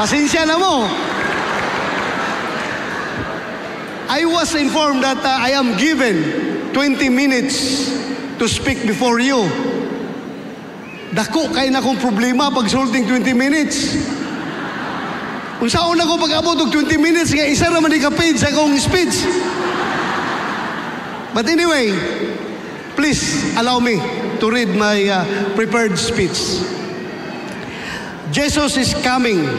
Pasensya na mo. I was informed that I am given 20 minutes to speak before you. Dako kay na kong problema pag sulting 20 minutes. Kung saan ako pag-abot og 20 minutes, nga isa naman di ka-page sa akong speech. But anyway, please allow me to read my prepared speech. Jesus is coming.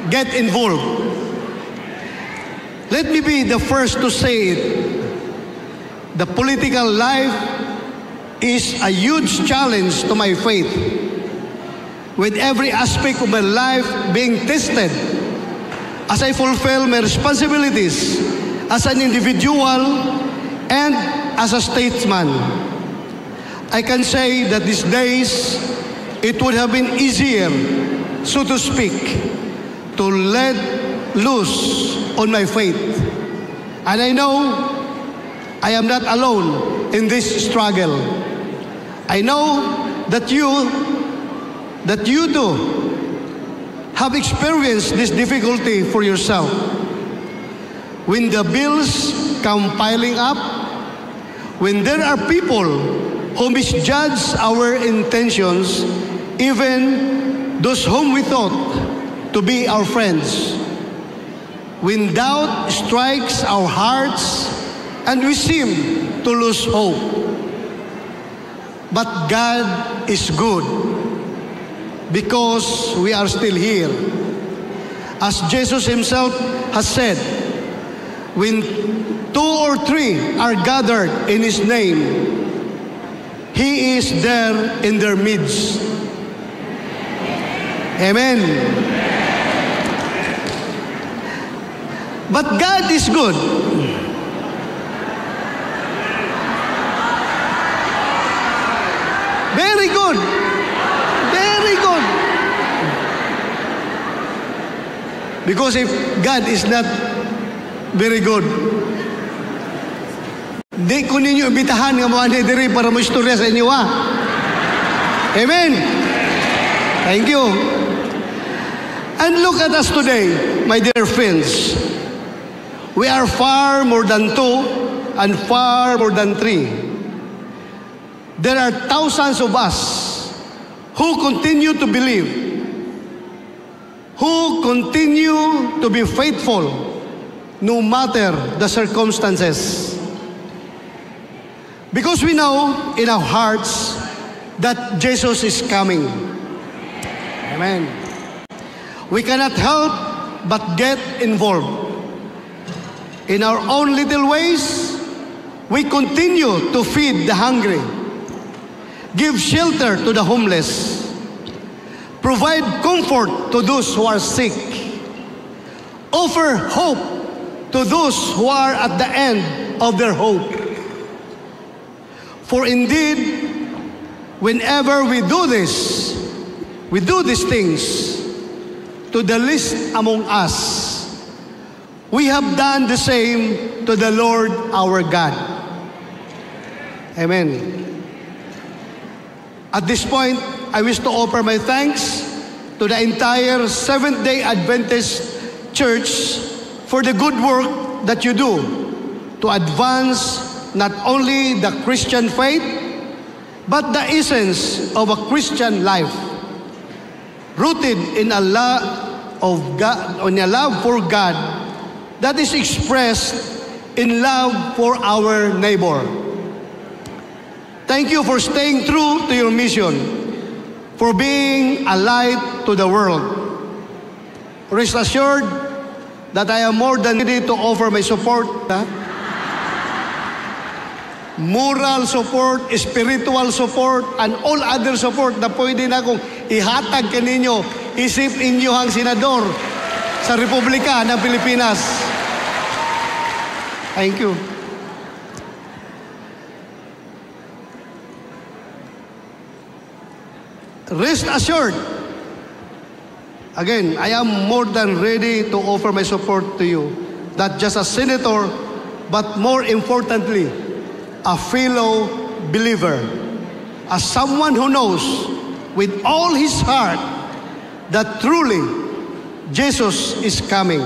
Get involved. Let me be the first to say it. The political life is a huge challenge to my faith, with every aspect of my life being tested as I fulfill my responsibilities as an individual and as a statesman. I can say that these days it would have been easier, so to speak, to let loose on my faith. And I know I am not alone in this struggle. I know that you too have experienced this difficulty for yourself. When the bills come piling up, when there are people who misjudge our intentions, even those whom we thought to be our friends, when doubt strikes our hearts and we seem to lose hope. But God is good because we are still here. As Jesus himself has said, when 2 or 3 are gathered in his name, he is there in their midst. Amen. But God is good. Very good. Very good. Because if God is not very good, di ko ninyo ibitahan nga mga diri para mo istorya sa inyo, ha? Amen. Thank you. And look at us today, my dear friends. We are far more than 2 and far more than 3. There are thousands of us who continue to believe, who continue to be faithful no matter the circumstances. Because we know in our hearts that Jesus is coming. Amen. We cannot help but get involved. In our own little ways, we continue to feed the hungry, give shelter to the homeless, provide comfort to those who are sick, offer hope to those who are at the end of their hope. For indeed, whenever we do these things to the least among us, we have done the same to the Lord our God. Amen. At this point, I wish to offer my thanks to the entire Seventh-day Adventist Church for the good work that you do to advance not only the Christian faith, but the essence of a Christian life, rooted in a love of God, in a love for God that is expressed in love for our neighbor. Thank you for staying true to your mission, for being a light to the world. Rest assured that I am more than ready to offer my support. Moral support, spiritual support, and all other support na pwede na akong ihatag kaninyo, isip inyo ang senador sa Republika ng Pilipinas. Thank you. Rest assured, again, I am more than ready to offer my support to you, not just as senator, but more importantly, a fellow believer, as someone who knows with all his heart that truly Jesus is coming.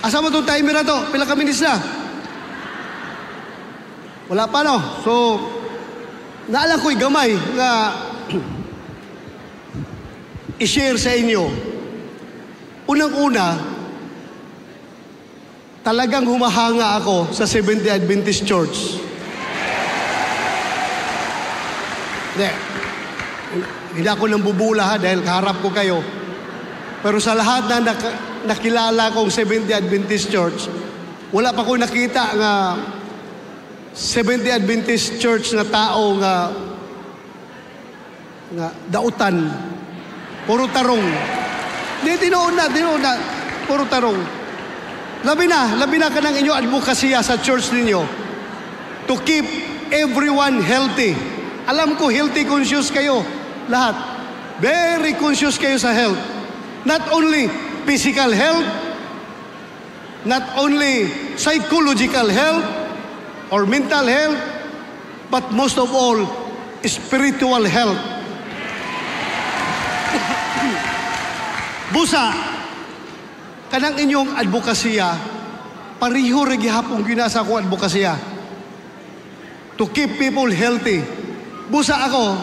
Asa mo itong timer na to? Pila ka minutes na? Wala pa, no? So, naalam ko'y gamay nga i-share sa inyo. Unang-una, talagang humahanga ako sa Seventh-day Adventist Church. Hindi ako nang bubula, ha, dahil kaharap ko kayo. Pero sa lahat na nakilala kong Seventh-day Adventist Church, wala pa ko nakita nga Seventh-day Adventist Church na tao nga dautan. Puro tarong. Di, tinoon na. Puro tarong. Labi na ka ng inyo advokasya sa church ninyo to keep everyone healthy. Alam ko, healthy conscious kayo. Lahat. Very conscious kayo sa health. Not only physical health, not only psychological health or mental health, but most of all, spiritual health. Busa, kanang inyong advokasya, pariho rin gihapong ginasa ko advokasya to keep people healthy. Busa ako,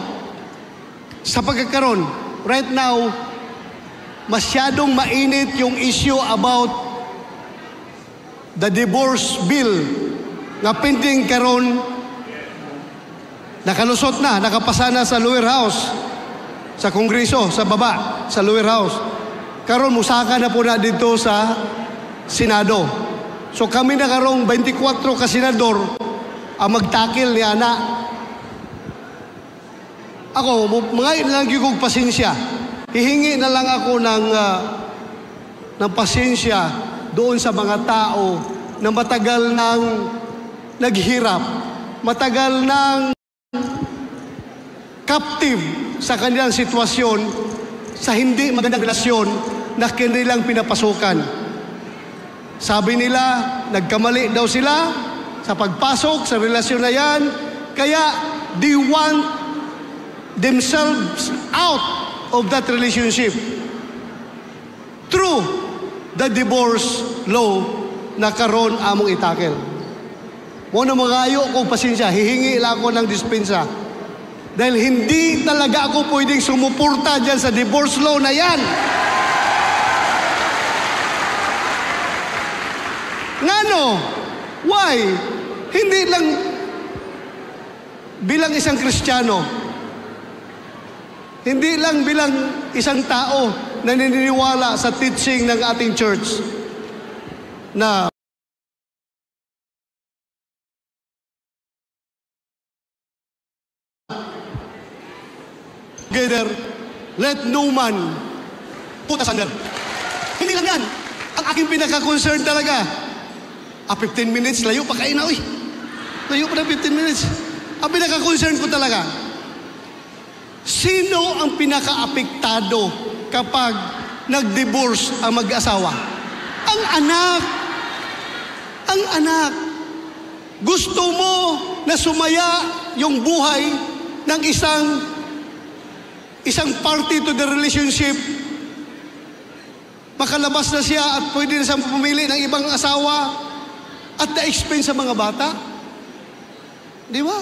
sa pagkakaroon, right now, masyadong mainit yung issue about the divorce bill nga pending karon, nakalusot na, nakapasa na sa lower house, sa Kongreso, sa baba, sa lower house. Karon musaka na po na dito sa Senado. So kami na karong 24 ka senador ang magtakil ni ana. Ako, mga lang yung pasensya. Hihingi na lang ako ng pasensya doon sa mga tao na matagal nang naghirap, matagal nang captive sa kanilang sitwasyon, sa hindi magandang relasyon na kanilang pinapasukan. Sabi nila, nagkamali daw sila sa pagpasok sa relasyon na yan, kaya they want themselves out of that relationship through the divorce law na karon among itakel. Muna magayo kong pasensya, hihingi lang ako ng dispensa. Dahil hindi talaga ako pwedeng sumuporta dyan sa divorce law na yan. Ngano? Why? Hindi lang bilang isang Kristiyano, hindi lang bilang isang tao na naniniwala sa teaching ng ating church na together, let no man put us under. Hindi lang yan. Ang aking pinaka-concern talaga, 15 minutes, layo pa kayo na, uy. Layo pa na 15 minutes. Ang pinaka-concern ko talaga, sino ang pinaka-apektado kapag nag-divorce ang mag-asawa? Ang anak. Ang anak. Gusto mo na sumaya yung buhay ng isang party to the relationship, makalabas na siya at pwede na siyang pumili ng ibang asawa at na-expense sa mga bata. Di ba?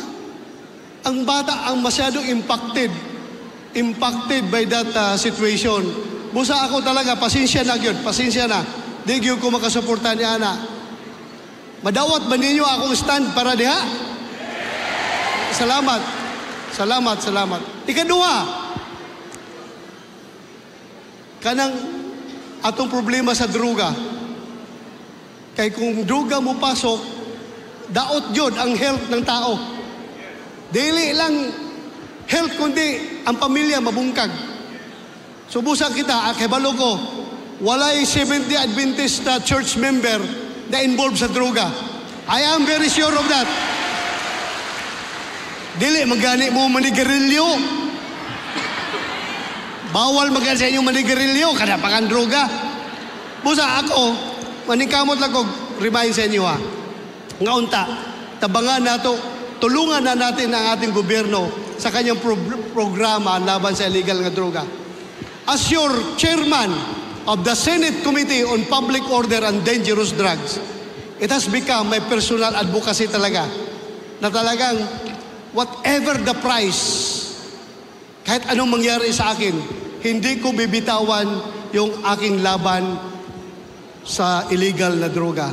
Ang bata ang masyadong impacted by that situation. Busa ako talaga, pasensya na yun, pasensya na. Di yun ko makasuporta ni Ana. Madawat ba ninyo akong stand para diha? Salamat. Ikaduha, kanang atong problema sa droga. Kay kung droga mo pasok, daot yun ang health ng tao. Dili lang health, kundi ang pamilya mabungkag. So busa kita, kibalo ko, walay Seventh-day Adventist church member na involved sa droga. I am very sure of that. Dili, magani mo manigarilyo. Bawal magani sa inyong manigarilyo, kanapakan droga. Busa ako, maningkamot lang ko, remind sa inyo ha. Nga unta, tabangan nato, tulungan na natin ang ating gobyerno sa kanyang programa laban sa illegal nga droga. As your chairman of the Senate Committee on Public Order and Dangerous Drugs, it has become my personal advocacy talaga, na talagang whatever the price, kahit anong mangyari sa akin, hindi ko bibitawan yung aking laban sa illegal na droga.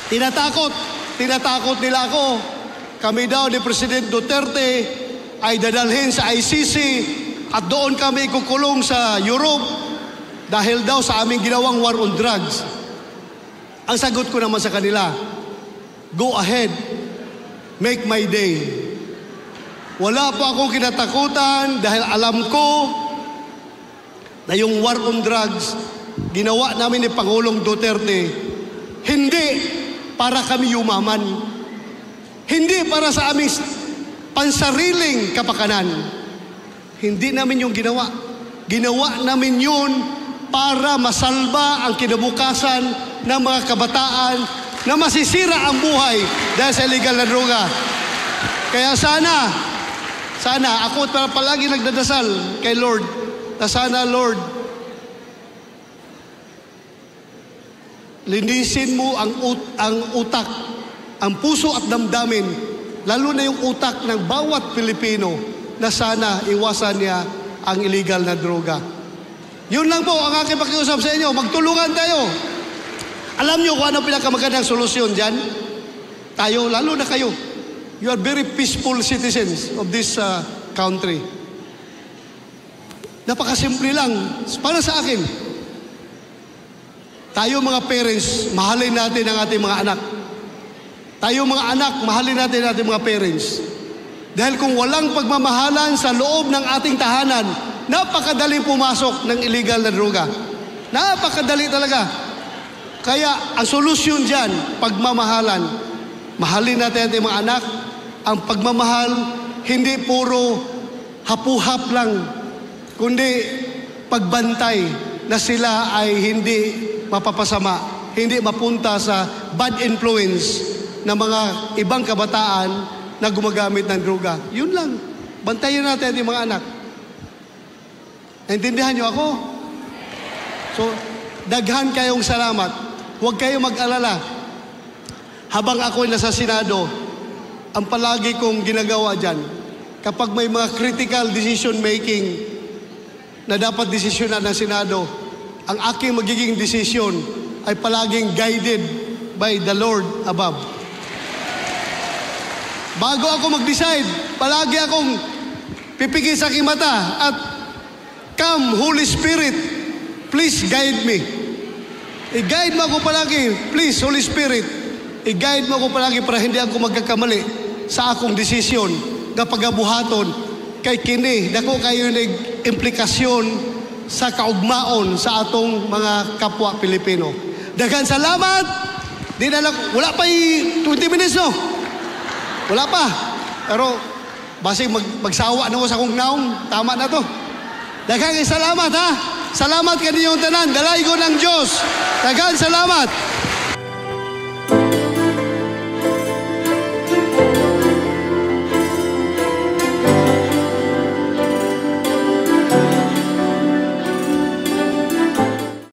Tinatakot nila ako. Kami daw ni President Duterte ay dadalhin sa ICC at doon kami ikukulong sa Europe dahil daw sa aming ginawang war on drugs. Ang sagot ko naman sa kanila, go ahead, make my day. Wala po akong kinatakutan dahil alam ko na yung war on drugs, ginawa namin ni Pangulong Duterte, hindi para kami yumaman. Hindi para sa aming pansariling kapakanan. Hindi namin yung ginawa. Ginawa namin yun para masalba ang kinabukasan ng mga kabataan na masisira ang buhay dahil sa illegal na droga. Kaya sana, ako palagi nagdadasal kay Lord, na sana, Lord, linisin mo ang utak, ang puso at damdamin, lalo na yung utak ng bawat Pilipino, na sana iwasan niya ang illegal na droga. Yun lang po ang aking pakiusap sa inyo. Magtulungan tayo. Alam niyo kung ano pinakamagandang solusyon dyan? Tayo, lalo na kayo. You are very peaceful citizens of this country. Napakasimple lang. Para sa akin, tayo mga parents, mahalin natin ang ating mga anak. Tayo mga anak, mahalin natin ang ating mga parents. Dahil kung walang pagmamahalan sa loob ng ating tahanan, napakadaling pumasok ng illegal na droga. Napakadali talaga. Kaya ang solusyon dyan, pagmamahalan. Mahalin natin ang ating mga anak. Ang pagmamahal, hindi puro hapuhap lang, kundi pagbantay na sila ay hindi mapapasama, hindi mapunta sa bad influence ng mga ibang kabataan na gumagamit ng droga. Yun lang. Bantayan natin ang mga anak. Naintindihan niyo ako? So, daghan kayong salamat. Huwag kayong mag-alala. Habang ako'y nasa Senado, ang palagi kong ginagawa dyan, kapag may mga critical decision making na dapat desisyonan ng Senado, ang aking magiging desisyon ay palaging guided by the Lord above. Bago ako mag-decide, palagi akong pipigil sa aking mata at, come, Holy Spirit, please guide me. I-guide mo ako palagi, please, Holy Spirit. I-guide mo ako palagi para hindi ako magkakamali sa akong desisyon na pagabuhaton kay kini. Dako kayo nag-implikasyon sa kaugmaon sa atong mga kapwa Pilipino. Daghang salamat. Wala pa 20 minutes, no? Wala pa. Pero, basig magsawa na ko sa kong naong, tama na to. Daghang salamat, ha? Salamat kaninyong tanan. Dalaygo ng Diyos. Daghang salamat.